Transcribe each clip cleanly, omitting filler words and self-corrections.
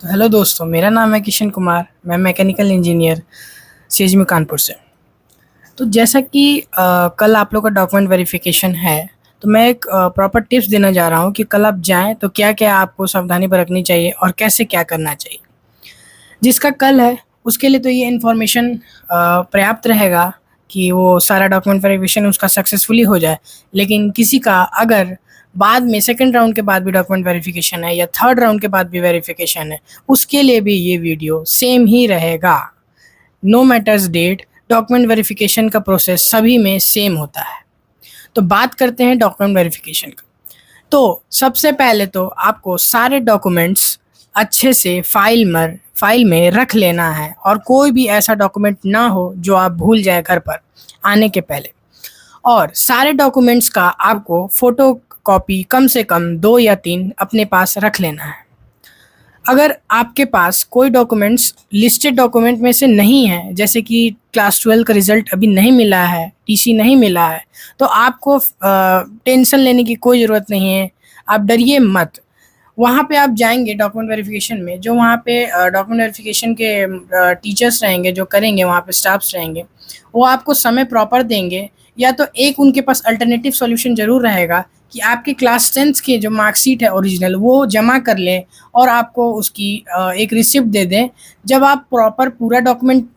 तो हेलो दोस्तों, मेरा नाम है किशन कुमार। मैं मैकेनिकल इंजीनियर सीएचयू कानपुर से। तो जैसा कि कल आप लोग का डॉक्यूमेंट वेरिफिकेशन है, तो मैं एक प्रॉपर टिप्स देना जा रहा हूँ कि कल आप जाएँ तो क्या-क्या आपको सावधानी बरतनी चाहिए और कैसे क्या करना चाहिए। जिसका कल है, उसके लिए तो ये इन्फॉर्मेशन पर्याप्त रहेगा कि वो सारा डॉक्यूमेंट वेरिफिकेशन उसका सक्सेसफुली हो जाए। लेकिन किसी का अगर बाद में सेकंड राउंड के बाद भी डॉक्यूमेंट वेरिफिकेशन है या थर्ड राउंड के बाद भी वेरिफिकेशन है, उसके लिए भी ये वीडियो सेम ही रहेगा। No matters date, document verification का प्रोसेस सभी में सेम होता है। तो बात करते हैं डॉक्यूमेंट वेरिफिकेशन का। तो सबसे पहले तो आपको सारे डॉक्यूमेंट्स अच्छे से फाइल में रख लेना है और कोई भी ऐसा डॉक्यूमेंट ना हो जो आप भूल जाए घर पर आने के पहले। और सारे डॉक्यूमेंट्स का आपको फ़ोटो कॉपी कम से कम 2 या 3 अपने पास रख लेना है। अगर आपके पास कोई डॉक्यूमेंट्स लिस्टेड डॉक्यूमेंट में से नहीं है, जैसे कि क्लास 12 का रिज़ल्ट अभी नहीं मिला है, टीसी नहीं मिला है, तो आपको टेंशन लेने की कोई ज़रूरत नहीं है। आप डरिए मत। वहाँ पे आप जाएँगे डॉक्यूमेंट वेरिफ़िकेशन में, जो वहाँ पे डॉक्यूमेंट वेरिफ़िकेशन के टीचर्स रहेंगे, जो करेंगे वहाँ पे स्टाफ्स रहेंगे, वो आपको समय प्रॉपर देंगे। या तो एक उनके पास अल्टरनेटिव सॉल्यूशन ज़रूर रहेगा कि आपके क्लास 10th की जो मार्कशीट है ओरिजिनल, वो जमा कर लें और आपको उसकी एक रिसिप्ट दे दें। जब आप प्रॉपर पूरा डॉक्यूमेंट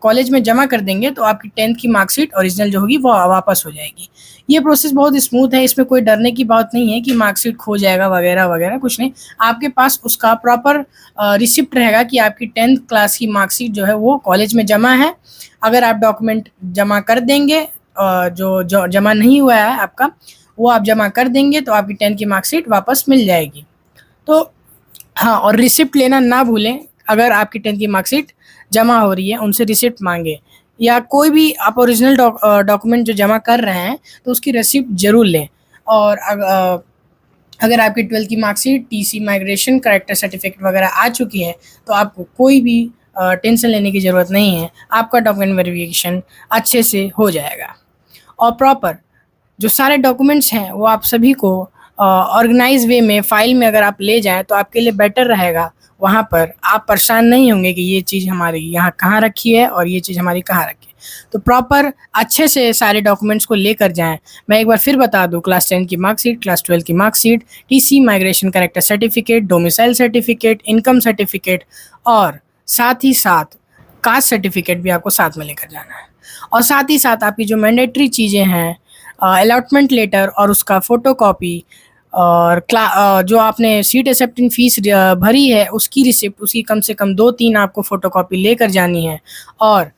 कॉलेज में जमा कर देंगे, तो आपकी 10th की मार्कशीट ओरिजिनल जो होगी वो वापस हो जाएगी। ये प्रोसेस बहुत स्मूथ है, इसमें कोई डरने की बात नहीं है कि मार्कशीट खो जाएगा वगैरह-वगैरह, कुछ नहीं। आपके पास उसका प्रॉपर रिसिप्ट रहेगा कि आपकी 10th क्लास की मार्कशीट जो है वो कॉलेज में जमा है। अगर आप डॉक्यूमेंट जमा कर देंगे, जो जमा नहीं हुआ है आपका, वो आप जमा कर देंगे तो आपकी 10th की मार्कशीट वापस मिल जाएगी। तो हाँ, और रिसिप्ट लेना ना भूलें। अगर आपकी 10th की मार्कशीट जमा हो रही है, उनसे रिसिप्ट माँगे, या कोई भी आप ओरिजिनल डॉक्यूमेंट जो जमा कर रहे हैं, तो उसकी रिसिप्ट ज़रूर लें। और अगर आपकी 12th की marksheet, TC, migration, character certificate वगैरह आ चुकी है, तो आपको कोई भी टेंशन लेने की ज़रूरत नहीं है। आपका डॉक्यूमेंट वेरिफिकेशन अच्छे से हो जाएगा। और प्रॉपर जो सारे डॉक्यूमेंट्स हैं वो आप सभी को ऑर्गेनाइज़ वे में फ़ाइल में अगर आप ले जाएँ, तो आपके लिए बेटर रहेगा। वहाँ पर आप परेशान नहीं होंगे कि ये चीज़ हमारी यहाँ कहाँ रखी है और ये चीज़ हमारी कहाँ रखी है। तो प्रॉपर अच्छे से सारे डॉक्यूमेंट्स को लेकर जाएँ। मैं एक बार फिर बता दूँ, क्लास 10 की मार्कशीट, क्लास 12 की marksheet, TC, migration, character certificate, domicile certificate, income certificate, और साथ ही साथ कास्ट सर्टिफिकेट भी आपको साथ में लेकर जाना है। और साथ ही साथ आपकी जो मैंडेटरी चीज़ें हैं, अलॉटमेंट लेटर और उसका फ़ोटोकॉपी, और जो आपने सीट एक्सेप्टेंस फ़ीस भरी है उसकी रिसिप्ट, उसकी कम से कम 2-3 आपको फ़ोटोकॉपी लेकर जानी है। और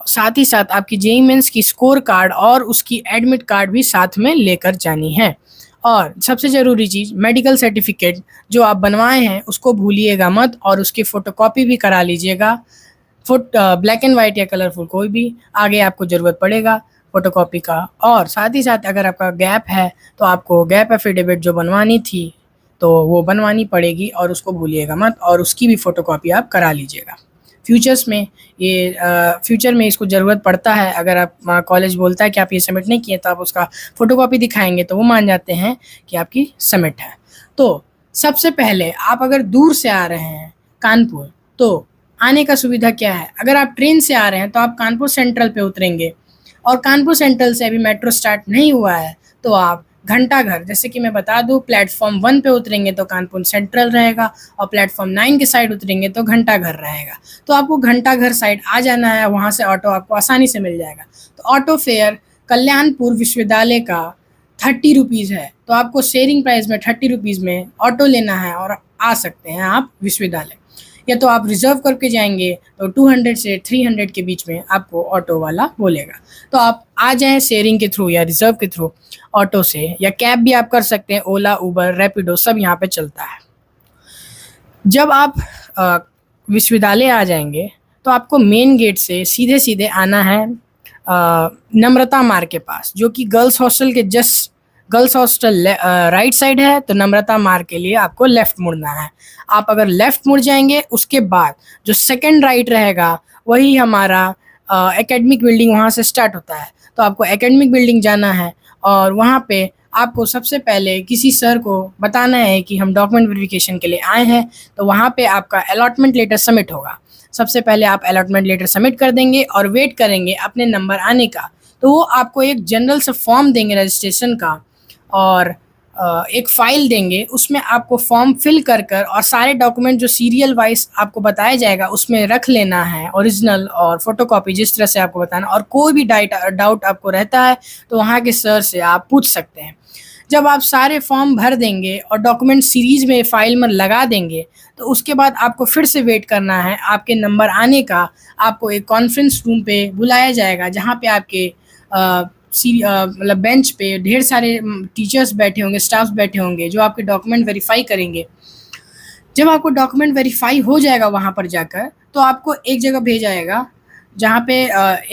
साथ ही साथ आपकी जेईई मेंस की स्कोर कार्ड और उसकी एडमिट कार्ड भी साथ में लेकर जानी है। और सबसे ज़रूरी चीज़, मेडिकल सर्टिफिकेट जो आप बनवाए हैं उसको भूलिएगा मत, और उसकी फ़ोटोकॉपी भी करा लीजिएगा। ब्लैक एंड वाइट या कलरफुल, कोई भी आगे आपको ज़रूरत पड़ेगा फ़ोटोकॉपी का। और साथ ही साथ अगर आपका गैप है, तो आपको गैप एफ़िडेविट जो बनवानी थी, तो वो बनवानी पड़ेगी, और उसको भूलिएगा मत, और उसकी भी फ़ोटोकॉपी आप करा लीजिएगा। फ्यूचर में इसको ज़रूरत पड़ता है। अगर आप कॉलेज बोलता है कि आप ये सबमिट नहीं किए, तो आप उसका फ़ोटोकॉपी दिखाएँगे तो वो मान जाते हैं कि आपकी सबमिट है। तो सबसे पहले आप अगर दूर से आ रहे हैं कानपुर, तो आने का सुविधा क्या है? अगर आप ट्रेन से आ रहे हैं तो आप कानपुर सेंट्रल पे उतरेंगे, और कानपुर सेंट्रल से अभी मेट्रो स्टार्ट नहीं हुआ है, तो आप घंटाघर, जैसे कि मैं बता दूँ, प्लेटफ़ॉर्म 1 पे उतरेंगे तो कानपुर सेंट्रल रहेगा, और प्लेटफ़ॉर्म 9 की साइड उतरेंगे तो घंटाघर रहेगा। तो आपको घंटाघर साइड आ जाना है, वहाँ से ऑटो आपको आसानी से मिल जाएगा। तो ऑटो फेयर कल्याणपुर विश्वविद्यालय का 30 रुपीज़ है, तो आपको शेयरिंग प्राइस में 30 रुपीज़ में ऑटो लेना है और आ सकते हैं आप विश्वविद्यालय। या तो आप रिज़र्व करके जाएँगे तो 200 से 300 के बीच में आपको ऑटो वाला बोलेगा। तो आप आ जाएँ शेयरिंग के थ्रू या रिज़र्व के थ्रू ऑटो से, या कैब भी आप कर सकते हैं, ओला, उबर, रैपिडो सब यहाँ पे चलता है। जब आप विश्वविद्यालय आ जाएँगे, तो आपको मेन गेट से सीधे-सीधे आना है नम्रता मार्ग के पास, जो कि गर्ल्स हॉस्टल राइट साइड है, तो नम्रता मार्ग के लिए आपको लेफ़्ट मुड़ना है। आप अगर लेफ़्ट मुड़ जाएँगे, उसके बाद जो सेकंड राइट रहेगा, वही हमारा एकेडमिक बिल्डिंग वहाँ से स्टार्ट होता है। तो आपको एकेडमिक बिल्डिंग जाना है, और वहाँ पे आपको सबसे पहले किसी सर को बताना है कि हम डॉक्यूमेंट वेरिफिकेशन के लिए आए हैं, तो वहाँ पे आपका अलॉटमेंट लेटर सबमिट होगा। सबसे पहले आप अलॉटमेंट लेटर सबमिट कर देंगे और वेट करेंगे अपने नंबर आने का। तो वो आपको एक जनरल सा फॉर्म देंगे रजिस्ट्रेशन का और एक फ़ाइल देंगे, उसमें आपको फॉर्म फिल कर कर और सारे डॉक्यूमेंट जो सीरियल वाइज़ आपको बताया जाएगा उसमें रख लेना है, ओरिजिनल और फ़ोटोकॉपी जिस तरह से आपको बताना। और कोई भी डाउट आपको रहता है तो वहाँ के सर से आप पूछ सकते हैं। जब आप सारे फॉर्म भर देंगे और डॉक्यूमेंट सीरीज़ में फ़ाइल में लगा देंगे, तो उसके बाद आपको फिर से वेट करना है आपके नंबर आने का। आपको एक कॉन्फ्रेंस रूम पे बुलाया जाएगा जहाँ पे आपके मतलब बेंच पे ढेर सारे टीचर्स बैठे होंगे, स्टाफ्स बैठे होंगे जो आपके डॉक्यूमेंट वेरीफाई करेंगे। जब आपको डॉक्यूमेंट वेरीफाई हो जाएगा वहाँ पर जाकर, तो आपको एक जगह भेजा जाएगा जहाँ पे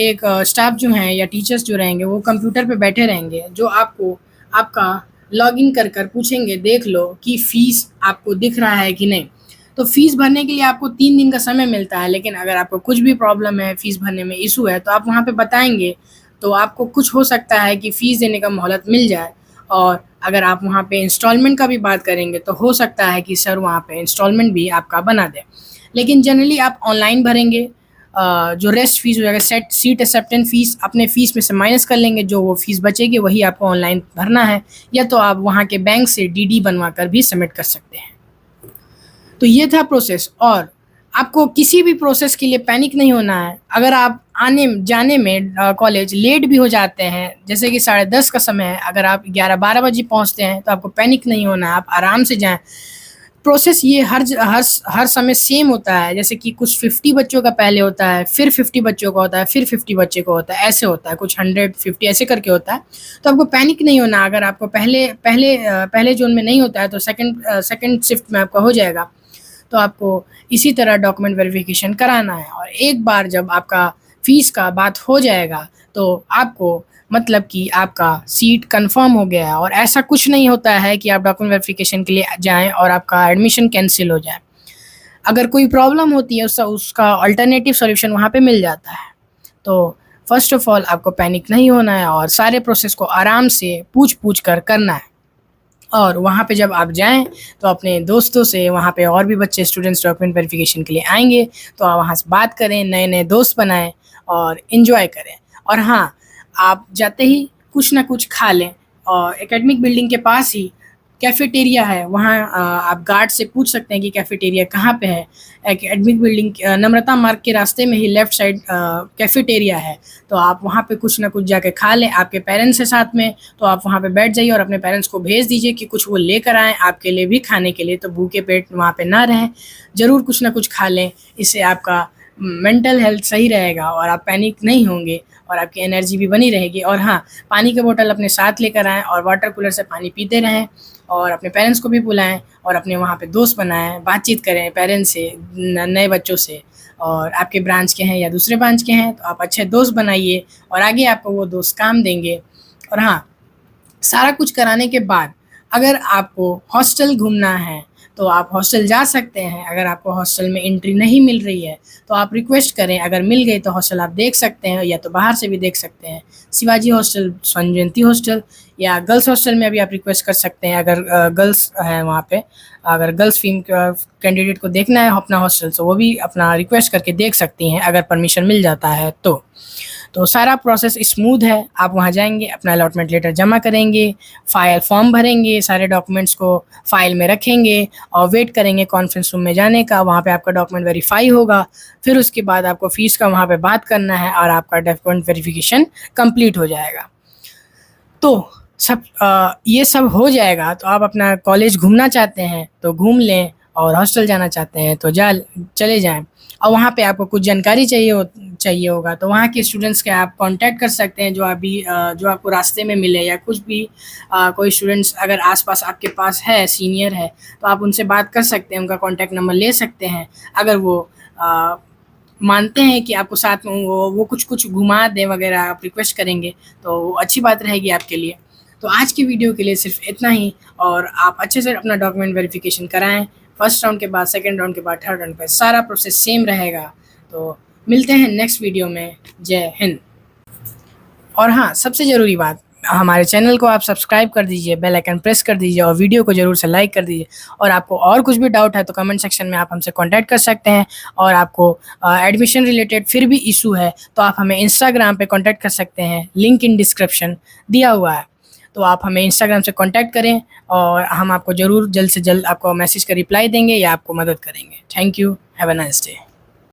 एक स्टाफ जो हैं या टीचर्स जो रहेंगे वो कंप्यूटर पे बैठे रहेंगे, जो आपको आपका लॉगिन कर कर पूछेंगे, देख लो कि फ़ीस आपको दिख रहा है कि नहीं। तो फ़ीस भरने के लिए आपको 3 दिन का समय मिलता है, लेकिन अगर आपको कुछ भी प्रॉब्लम है, फ़ीस भरने में इश्यू है, तो आप वहाँ पे बताएँगे, तो आपको कुछ हो सकता है कि फ़ीस देने का मोहलत मिल जाए। और अगर आप वहाँ पे इंस्टॉलमेंट का भी बात करेंगे तो हो सकता है कि सर वहाँ पे इंस्टॉलमेंट भी आपका बना दें। लेकिन जनरली आप ऑनलाइन भरेंगे, जो रेस्ट फ़ीस हो जाएगा सीट एक्सेप्टेंस फ़ीस अपने फ़ीस में से माइनस कर लेंगे, जो वो फ़ीस बचेगी वही आपको ऑनलाइन भरना है, या तो आप वहाँ के बैंक से डीडी बनवा कर भी सबमिट कर सकते हैं। तो ये था प्रोसेस, और आपको किसी भी प्रोसेस के लिए पैनिक नहीं होना है। अगर आप आने जाने में कॉलेज लेट भी हो जाते हैं, जैसे कि 10:30 का समय है, अगर आप 11-12 बजे पहुँचते हैं तो आपको पैनिक नहीं होना है, आप आराम से जाएँ। प्रोसेस ये हर समय सेम होता है, जैसे कि कुछ 50 बच्चों का पहले होता है, फिर 50 बच्चों का होता है, फिर 50 बच्चे का होता है, ऐसे होता है, कुछ 150 ऐसे करके होता है। तो आपको पैनिक नहीं होना। अगर आपको पहले ज़ोन में नहीं होता है तो सेकंड शिफ्ट में आपका हो जाएगा। तो आपको इसी तरह डॉक्यूमेंट वेरिफिकेशन कराना है, और एक बार जब आपका फ़ीस का बात हो जाएगा तो आपको मतलब कि आपका सीट कंफर्म हो गया है। और ऐसा कुछ नहीं होता है कि आप डॉक्यूमेंट वेरिफिकेशन के लिए जाएँ और आपका एडमिशन कैंसल हो जाए। अगर कोई प्रॉब्लम होती है उसका अल्टरनेटिव सॉल्यूशन वहाँ पे मिल जाता है। तो फर्स्ट ऑफ ऑल आपको पैनिक नहीं होना है और सारे प्रोसेस को आराम से पूछ-पूछ कर करना है। और वहाँ पे जब आप जाएँ तो अपने दोस्तों से, वहाँ पे और भी बच्चे स्टूडेंट्स डॉक्यूमेंट वेरिफिकेशन के लिए आएँगे, तो आप वहाँ से बात करें, नए-नए दोस्त बनाएँ और एन्जॉय करें। और हाँ, आप जाते ही कुछ ना कुछ खा लें, और एकेडमिक बिल्डिंग के पास ही कैफ़ेटेरिया है, वहाँ आप गार्ड से पूछ सकते हैं कि कैफ़ेटेरिया कहाँ पे है। एकेडमिक बिल्डिंग नम्रता मार्ग के रास्ते में ही लेफ़्ट साइड कैफ़ेटेरिया है, तो आप वहाँ पे कुछ ना कुछ जाके खा लें। आपके पेरेंट्स हैं साथ में, तो आप वहाँ पे बैठ जाइए और अपने पेरेंट्स को भेज दीजिए कि कुछ वो लेकर आएँ आपके लिए भी खाने के लिए, तो भूखे पेट वहाँ पे ना रहें। ज़रूर कुछ ना कुछ खा लें, इससे आपका मेंटल हेल्थ सही रहेगा और आप पैनिक नहीं होंगे और आपकी एनर्जी भी बनी रहेगी। और हाँ, पानी का बोतल अपने साथ लेकर आएँ और वाटर कूलर से पानी पीते रहें, और अपने पेरेंट्स को भी बुलाएँ और अपने वहाँ पे दोस्त बनाएँ, बातचीत करें पेरेंट्स से, नए बच्चों से। और आपके ब्रांच के हैं या दूसरे ब्रांच के हैं तो आप अच्छे दोस्त बनाइए और आगे आपको वो दोस्त काम देंगे। और हाँ, सारा कुछ कराने के बाद अगर आपको हॉस्टल घूमना है तो आप हॉस्टल जा सकते हैं। अगर आपको हॉस्टल में एंट्री नहीं मिल रही है तो आप रिक्वेस्ट करें, अगर मिल गई तो हॉस्टल आप देख सकते हैं, या तो बाहर से भी देख सकते हैं। शिवाजी हॉस्टल, स्वर्ण जयंती हॉस्टल या गर्ल्स हॉस्टल में भी आप रिक्वेस्ट कर सकते हैं। अगर गर्ल्स हैं वहाँ पे, अगर गर्ल्स कैंडिडेट को देखना है अपना हॉस्टल, तो वो भी अपना रिक्वेस्ट करके देख सकती हैं अगर परमिशन मिल जाता है तो। तो सारा प्रोसेस स्मूथ है। आप वहाँ जाएँगे, अपना अलॉटमेंट लेटर जमा करेंगे, फॉर्म भरेंगे, सारे डॉक्यूमेंट्स को फ़ाइल में रखेंगे और वेट करेंगे कॉन्फ्रेंस रूम में जाने का। वहाँ पे आपका डॉक्यूमेंट वेरीफ़ाई होगा। फिर उसके बाद आपको फ़ीस का वहाँ पे बात करना है और आपका डॉक्यूमेंट वेरिफ़िकेशन कंप्लीट हो जाएगा। तो ये सब हो जाएगा तो आप अपना कॉलेज घूमना चाहते हैं तो घूम लें, और हॉस्टल जाना चाहते हैं तो चले जाएँ। और वहाँ पे आपको कुछ जानकारी चाहिए होगा तो वहाँ के स्टूडेंट्स के आप कॉन्टैक्ट कर सकते हैं, जो आपको रास्ते में मिले, या कुछ भी कोई स्टूडेंट्स अगर आस-पास आपके पास है, सीनियर है, तो आप उनसे बात कर सकते हैं, उनका कॉन्टैक्ट नंबर ले सकते हैं। अगर वो मानते हैं कि आपको साथ में वो कुछ घुमा दें वगैरह, आप रिक्वेस्ट करेंगे तो वो अच्छी बात रहेगी आपके लिए। तो आज की वीडियो के लिए सिर्फ इतना ही, और आप अच्छे से अपना डॉक्यूमेंट वेरिफिकेशन कराएँ। फर्स्ट राउंड के बाद, सेकंड राउंड के बाद, थर्ड राउंड पे सारा प्रोसेस सेम रहेगा। तो मिलते हैं नेक्स्ट वीडियो में। जय हिंद। और हाँ, सबसे ज़रूरी बात, हमारे चैनल को आप सब्सक्राइब कर दीजिए, बेल आइकन प्रेस कर दीजिए और वीडियो को ज़रूर से लाइक कर दीजिए। और आपको और कुछ भी डाउट है तो कमेंट सेक्शन में आप हमसे कॉन्टैक्ट कर सकते हैं। और आपको एडमिशन रिलेटेड फिर भी इशू है तो आप हमें इंस्टाग्राम पे कॉन्टैक्ट कर सकते हैं, लिंक इन डिस्क्रिप्शन दिया हुआ है। तो आप हमें इंस्टाग्राम से कॉन्टैक्ट करें और हम आपको ज़रूर जल्द से जल्द आपको मैसेज का रिप्लाई देंगे या आपको मदद करेंगे। Thank you, have a nice day.